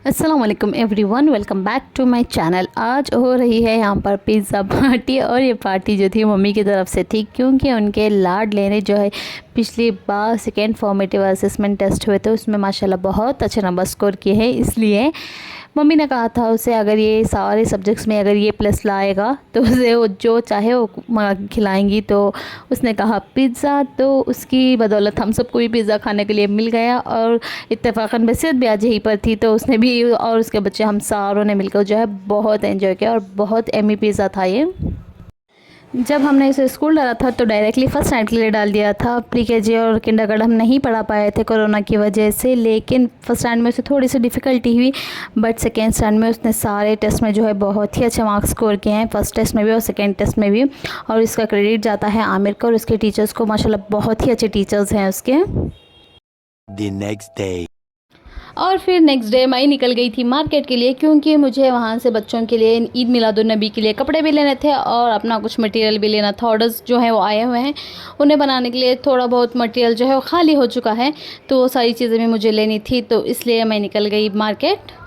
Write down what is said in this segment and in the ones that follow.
अस्सलाम वालेकुम everyone, welcome back to my channel. आज हो रही है यहाँ पर पिज़्ज़ा पार्टी और ये पार्टी जो थी मम्मी की तरफ से थी, क्योंकि उनके लाड लेने जो है पिछली बार सेकेंड फॉर्मेटिव असेसमेंट टेस्ट हुए थे, उसमें माशाल्लाह बहुत अच्छे नंबर स्कोर किए हैं। इसलिए मम्मी ने कहा था उसे अगर ये सारे सब्जेक्ट्स में अगर ये प्लस लाएगा तो उसे वो जो चाहे वो खिलाएंगी। तो उसने कहा पिज़्ज़ा, तो उसकी बदौलत हम सबको भी पिज़्ज़ा खाने के लिए मिल गया और इत्तेफाकन वसीयत भी आज यहीं पर थी, तो उसने भी और उसके बच्चे हम सारों ने मिलकर जो है बहुत एंजॉय किया और बहुत एमी पिज़्ज़ा था ये। जब हमने इसे स्कूल डाला था तो डायरेक्टली फ़र्स्ट स्टैंड के लिए डाल दिया था। प्री केजी और किंडरगार्टन हम नहीं पढ़ा पाए थे कोरोना की वजह से, लेकिन फर्स्ट स्टैंड में उसे थोड़ी सी डिफ़िकल्टी हुई, बट सेकेंड स्टैंड में उसने सारे टेस्ट में जो है बहुत ही अच्छे मार्क्स स्कोर किए हैं, फर्स्ट टेस्ट में भी और सेकेंड टेस्ट में भी। और इसका क्रेडिट जाता है आमिर को और उसके टीचर्स को, माशाल्लाह बहुत ही अच्छे टीचर्स हैं उसके। The next day. और फिर नेक्स्ट डे मैं निकल गई थी मार्केट के लिए, क्योंकि मुझे वहाँ से बच्चों के लिए ईद मिलादुन्नबी के लिए कपड़े भी लेने थे और अपना कुछ मटेरियल भी लेना था। ऑर्डर्स जो हैं वो आए हुए हैं, उन्हें बनाने के लिए थोड़ा बहुत मटेरियल जो है वो खाली हो चुका है, तो वो सारी चीज़ें भी मुझे लेनी थी, तो इसलिए मैं निकल गई मार्केट।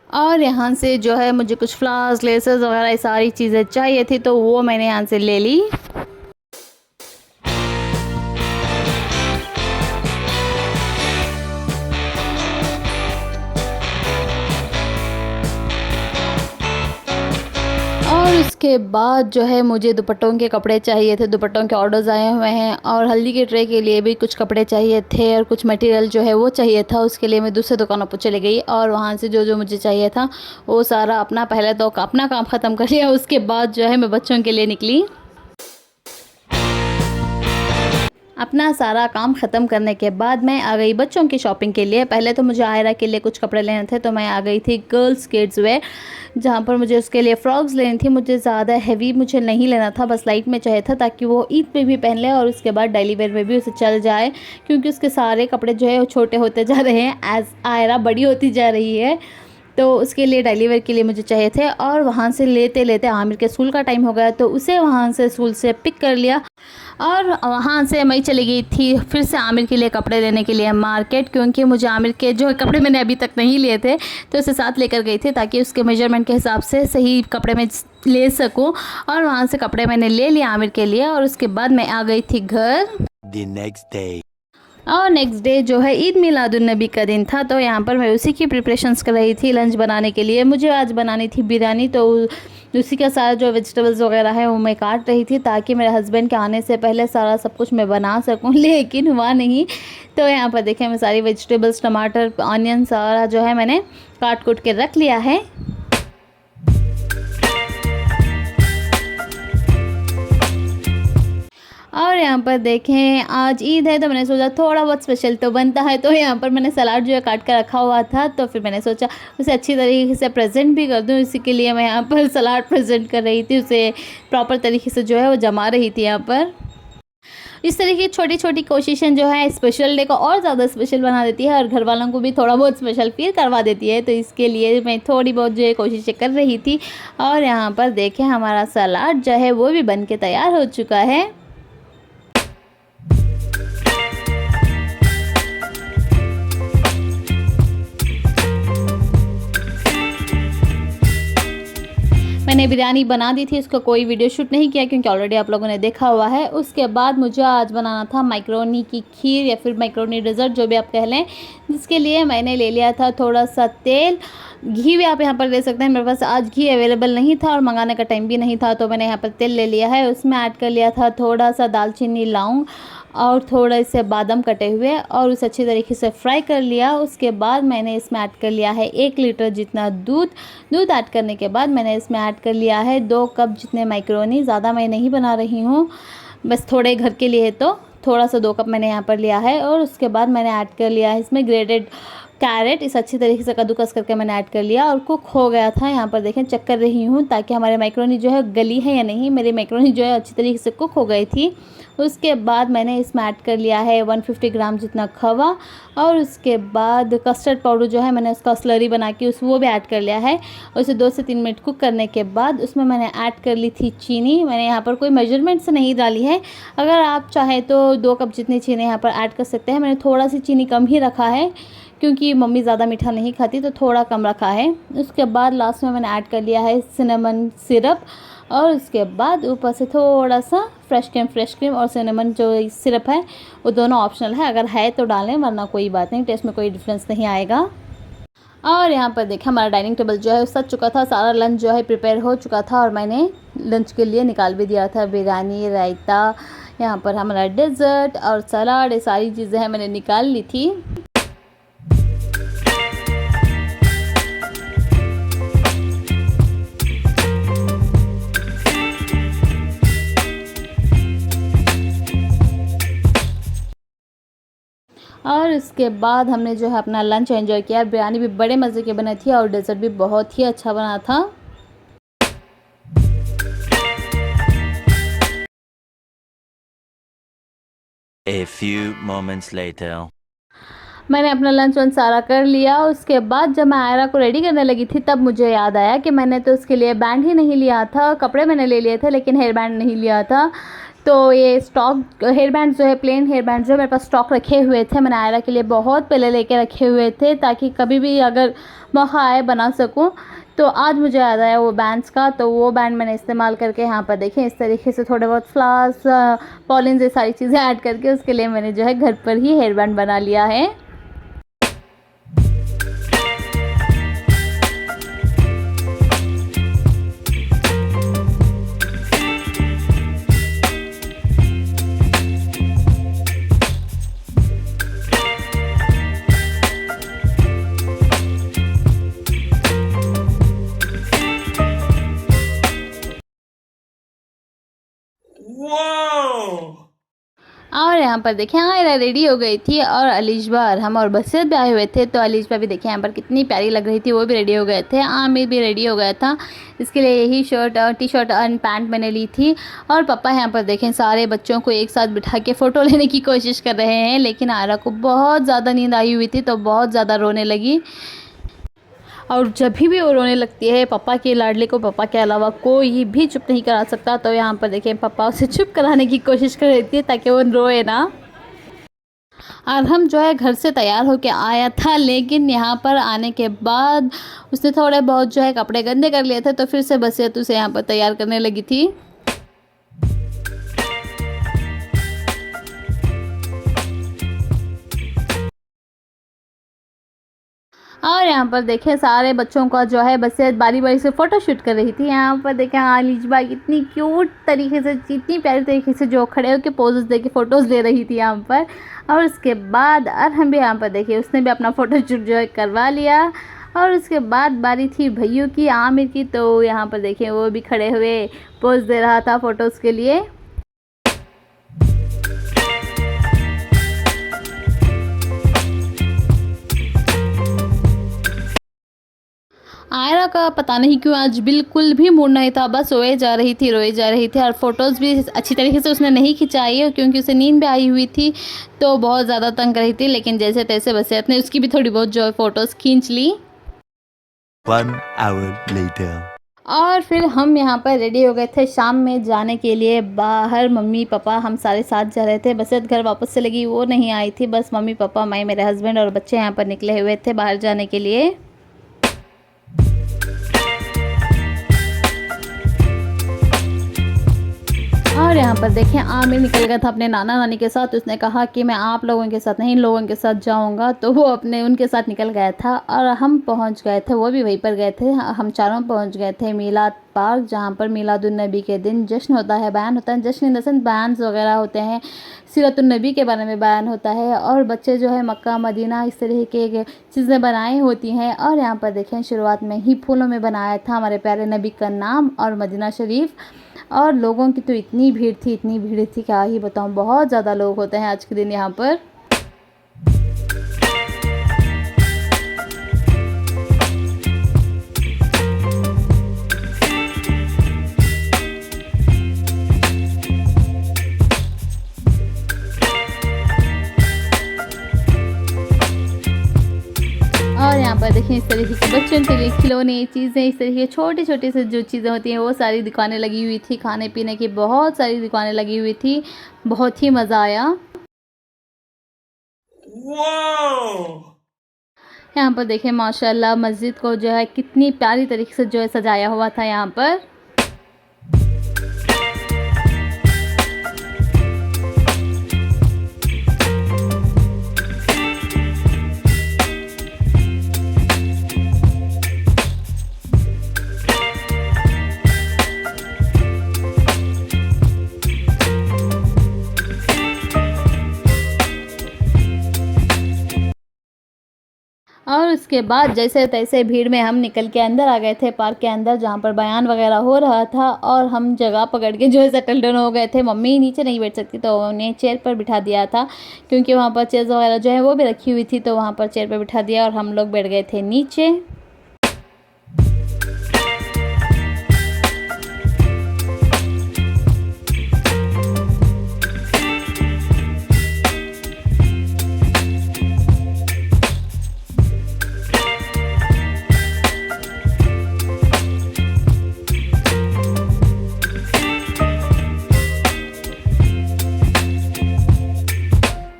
और यहाँ से जो है मुझे कुछ फ्लावर्स, लेसेस वगैरह ये सारी चीज़ें चाहिए थी, तो वो मैंने यहाँ से ले ली। और उसके बाद जो है मुझे दुपट्टों के कपड़े चाहिए थे, दुपट्टों के ऑर्डर्स आए हुए हैं और हल्दी के ट्रे के लिए भी कुछ कपड़े चाहिए थे और कुछ मटेरियल जो है वो चाहिए था। उसके लिए मैं दूसरे दुकानों पर चली गई और वहाँ से जो जो मुझे चाहिए था वो सारा अपना पहले तो अपना काम ख़त्म कर लिया, उसके बाद जो है मैं बच्चों के लिए निकली। अपना सारा काम ख़त्म करने के बाद मैं आ गई बच्चों की शॉपिंग के लिए। पहले तो मुझे आयरा के लिए कुछ कपड़े लेने थे, तो मैं आ गई थी गर्ल्स किड्स वेयर, जहाँ पर मुझे उसके लिए फ़्रॉक्स लेनी थी। मुझे ज़्यादा हैवी मुझे नहीं लेना था, बस लाइट में चाहिए था, ताकि वो ईद पे भी पहन ले और उसके बाद डेली वेयर में भी उसे चल जाए, क्योंकि उसके सारे कपड़े जो है वो छोटे होते जा रहे हैं एज़ आयरा बड़ी होती जा रही है। तो उसके लिए डेली वेयर के लिए मुझे चाहिए थे। और वहाँ से लेते लेते आमिर के स्कूल का टाइम हो गया, तो उसे वहाँ से स्कूल से पिक कर लिया और वहाँ से मैं चली गई थी फिर से आमिर के लिए कपड़े लेने के लिए मार्केट, क्योंकि मुझे आमिर के जो कपड़े मैंने अभी तक नहीं लिए थे तो उसे साथ लेकर गई थी, ताकि उसके मेजरमेंट के हिसाब से सही कपड़े मैं ले सकूँ। और वहाँ से कपड़े मैंने ले लिए आमिर के लिए और उसके बाद मैं आ गई थी घर। The next day. और नेक्स्ट डे जो है ईद मिलादुन्नबी का दिन था, तो यहाँ पर मैं उसी की प्रिपरेशंस कर रही थी लंच बनाने के लिए। मुझे आज बनानी थी बिरयानी, तो उसी का सारा जो वेजिटेबल्स वगैरह है वो मैं काट रही थी, ताकि मेरे हस्बैंड के आने से पहले सारा सब कुछ मैं बना सकूं, लेकिन हुआ नहीं। तो यहाँ पर देखें मैं सारी वेजिटेबल्स, टमाटर, ऑनियन सारा जो है मैंने काट कूट के रख लिया है। और यहाँ पर देखें आज ईद है, तो मैंने सोचा थोड़ा बहुत स्पेशल तो बनता है, तो यहाँ पर मैंने सलाद जो है काट कर रखा हुआ था, तो फिर मैंने सोचा उसे अच्छी तरीके से प्रेजेंट भी कर दूँ। इसी के लिए मैं यहाँ पर सलाद प्रेजेंट कर रही थी, उसे प्रॉपर तरीके से जो है वो जमा रही थी। यहाँ पर इस तरह की छोटी छोटी कोशिशें जो है स्पेशल डे को और ज़्यादा स्पेशल बना देती है और घर वालों को भी थोड़ा बहुत स्पेशल फील करवा देती है। तो इसके लिए मैं थोड़ी बहुत जो है कोशिशें कर रही थी। और यहाँ पर देखें हमारा सलाद जो है वो भी बन के तैयार हो चुका है। मैंने बिरयानी बना दी थी, उसका कोई वीडियो शूट नहीं किया क्योंकि ऑलरेडी आप लोगों ने देखा हुआ है। उसके बाद मुझे आज बनाना था मैक्रोनी की खीर या फिर मैक्रोनी डेजर्ट, जो भी आप कह लें, जिसके लिए मैंने ले लिया था थोड़ा सा तेल। घी भी आप यहाँ पर ले सकते हैं, मेरे पास आज घी अवेलेबल नहीं था और मंगाने का टाइम भी नहीं था, तो मैंने यहाँ पर तेल ले लिया है। उसमें ऐड कर लिया था थोड़ा सा दालचीनी, लौंग और थोड़े से बादाम कटे हुए और उसे अच्छी तरीके से फ्राई कर लिया। उसके बाद मैंने इसमें ऐड कर लिया है 1 लीटर जितना दूध ऐड करने के बाद मैंने इसमें ऐड कर लिया है 2 कप जितने मैक्रोनी। ज़्यादा मैं नहीं बना रही हूँ, बस थोड़े घर के लिए, तो थोड़ा सा 2 कप मैंने यहाँ पर लिया है। और उसके बाद मैंने ऐड कर लिया है इसमें ग्रेटेड कैरेट इस अच्छी तरीके से कद्दूकस करके मैंने ऐड कर लिया और कुक हो गया था। यहाँ पर देखें चेक कर रही हूँ ताकि हमारे मैक्रोनी जो है गली है या नहीं। मेरी मैक्रोनी जो है अच्छी तरीके से कुक हो गई थी। उसके बाद मैंने इसमें ऐड कर लिया है 150 ग्राम जितना खवा और उसके बाद कस्टर्ड पाउडर जो है मैंने उसका स्लरी बना के वो भी ऐड कर लिया है। उसे 2 से 3 मिनट कुक करने के बाद उसमें मैंने ऐड कर ली थी चीनी। मैंने यहाँ पर कोई मेजरमेंट से नहीं डाली है, अगर आप चाहें तो 2 कप जितनी चीनी यहाँ पर ऐड कर सकते हैं। मैंने थोड़ा सी चीनी कम ही रखा है क्योंकि मम्मी ज़्यादा मीठा नहीं खाती, तो थोड़ा कम रखा है। उसके बाद लास्ट में मैंने ऐड कर लिया है सिनेमन सिरप और उसके बाद ऊपर से थोड़ा सा फ्रेश क्रीम और सिनेमन जो सिरप है वो दोनों ऑप्शनल है, अगर है तो डालें वरना कोई बात नहीं, टेस्ट में कोई डिफरेंस नहीं आएगा। और यहाँ पर देखिए हमारा डाइनिंग टेबल जो है सज चुका था, सारा लंच जो है प्रिपेयर हो चुका था और मैंने लंच के लिए निकाल भी दिया था। बिरयानी, रायता, यहाँ पर हमारा डेजर्ट और सलाद, ये सारी चीज़ें हैं मैंने निकाल ली थी। और इसके बाद हमने जो है अपना लंच एंजॉय किया। बिरयानी भी बड़े मज़े की बनी थी और डेजर्ट भी बहुत ही अच्छा बना था। A few moments later. मैंने अपना लंच वंच सारा कर लिया। उसके बाद जब मैं आयरा को रेडी करने लगी थी तब मुझे याद आया कि मैंने तो उसके लिए बैंड ही नहीं लिया था। कपड़े मैंने ले लिए थे लेकिन हेयर बैंड नहीं लिया था। तो ये स्टॉक हेयर बैंड जो है, प्लेन हेयर बैंड जो मेरे पास स्टॉक रखे हुए थे, मैंने आयरा के लिए बहुत पहले लेके रखे हुए थे ताकि कभी भी अगर मौका आए बना सकूं। तो आज मुझे याद आया वो बैंड्स का, तो वो बैंड मैंने इस्तेमाल करके यहाँ पर देखें इस तरीके से थोड़े बहुत फ्लावर्स, पॉलिन्स, ये सारी चीज़ें ऐड करके उसके लिए मैंने जो है घर पर ही हेयर बैंड बना लिया है। और यहाँ पर देखें आयरा रेडी हो गई थी और अलीशबा, हम और बसरत भी आए हुए थे। तो अलीशबा भी देखें यहाँ पर कितनी प्यारी लग रही थी, वो भी रेडी हो गए थे। आमिर भी रेडी हो गया था, इसके लिए यही टी शर्ट और पैंट मैंने ली थी। और पापा यहाँ पर देखें सारे बच्चों को एक साथ बिठा के फ़ोटो लेने की कोशिश कर रहे हैं, लेकिन आयरा को बहुत ज़्यादा नींद आई हुई थी तो बहुत ज़्यादा रोने लगी। और जब भी वो रोने लगती है पापा के लाडले को पापा के अलावा कोई भी चुप नहीं करा सकता। तो यहाँ पर देखिए पापा उसे चुप कराने की कोशिश कर रही थी ताकि वो रोए ना। और हम जो है घर से तैयार होके आया था, लेकिन यहाँ पर आने के बाद उसने थोड़े बहुत जो है कपड़े गंदे कर लिए थे, तो फिर से बसरत उसे यहाँ पर तैयार करने लगी थी। और यहाँ पर देखें सारे बच्चों का जो है बस बारी बारी से फ़ोटो शूट कर रही थी। यहाँ पर देखें अलीशबा इतनी क्यूट तरीके से, इतनी प्यारी तरीके से जो खड़े होकर पोजेस दे के फ़ोटोज़ ले रही थी यहाँ पर। और उसके बाद अरहम भी यहाँ पर देखिए उसने भी अपना फ़ोटो शूट जो है करवा लिया। और उसके बाद बारी थी भैयू की, आमिर की, तो यहाँ पर देखिए वो भी खड़े हुए पोज दे रहा था फ़ोटोज़ के लिए। आयरा का पता नहीं क्यों आज बिल्कुल भी मूड नहीं था, बस रोए जा रही थी और फ़ोटोज़ भी अच्छी तरीके से उसने नहीं खिंचाई क्योंकि उसे नींद भी आई हुई थी तो बहुत ज़्यादा तंग कर रही थी। लेकिन जैसे तैसे बसरत ने उसकी भी थोड़ी बहुत जो फ़ोटोज़ खींच ली। 1 hour later. और फिर हम यहाँ पर रेडी हो गए थे शाम में जाने के लिए बाहर। मम्मी पापा हम सारे साथ जा रहे थे। बसरत घर वापस से लगी, वो नहीं आई थी, बस मम्मी पापा, मैं, मेरे हस्बैंड और बच्चे यहाँ पर निकले हुए थे बाहर जाने के लिए। और यहाँ पर देखें आमिर निकल गया था अपने नाना नानी के साथ। उसने कहा कि मैं आप लोगों के साथ नहीं, इन लोगों के साथ जाऊंगा, तो वो उनके साथ निकल गया था। और हम पहुँच गए थे, वो भी वहीं पर गए थे। हम चारों पहुँच गए थे मीलाद पार्क, जहाँ पर मीलादुन्नबी के दिन जश्न होता है, बयान होता है। जश्न इन बयान वगैरह होते हैं, सीरतुन्नबी के बारे में बयान होता है और बच्चे जो है मक्का मदीना इस तरह के चीज़ें बनाई होती हैं। और यहाँ पर देखें शुरुआत में ही फूलों में बनाया था हमारे प्यारे नबी का नाम और मदीना शरीफ। और लोगों की तो इतनी भीड़ थी क्या ही बताऊँ, बहुत ज़्यादा लोग होते हैं आज के दिन यहाँ पर। डेकोरेशन के लिए खिलौने चीज़ें इस तरीके छोटी छोटी से जो चीज़ें होती हैं वो सारी दुकानें लगी हुई थी। खाने पीने की बहुत सारी दुकानें लगी हुई थी। बहुत ही मज़ा आया। यहाँ पर देखें माशाल्लाह मस्जिद को जो है कितनी प्यारी तरीके से जो है सजाया हुआ था यहाँ पर। और उसके बाद जैसे तैसे भीड़ में हम निकल के अंदर आ गए थे पार्क के अंदर, जहाँ पर बयान वगैरह हो रहा था। और हम जगह पकड़ के जो है सेटल डाउन हो गए थे। मम्मी नीचे नहीं बैठ सकती तो उन्हें चेयर पर बिठा दिया था, क्योंकि वहाँ पर चेयर वगैरह जो है वो भी रखी हुई थी, तो वहाँ पर चेयर पर बिठा दिया और हम लोग बैठ गए थे नीचे।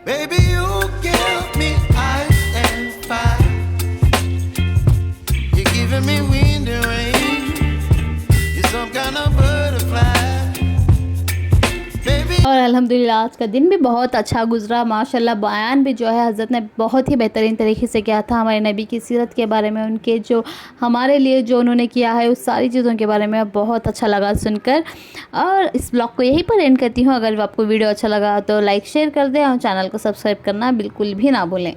Baby, you give me ice and fire. You're giving me wind and rain. You're some kind of butterfly. Baby. और अल्हम्दुलिल्लाह आज का दिन भी बहुत अच्छा गुजरा माशाल्लाह। बयान भी जो है हज़रत ने बहुत ही बेहतरीन तरीके से किया था। हमारे नबी की सीरत के बारे में, उनके जो हमारे लिए जो उन्होंने किया है उस सारी चीज़ों के बारे में बहुत अच्छा लगा सुनकर। और इस ब्लॉग को यहीं पर एंड करती हूँ। अगर आपको वीडियो अच्छा लगा तो लाइक शेयर कर दें और चैनल को सब्सक्राइब करना बिल्कुल भी ना भूलें।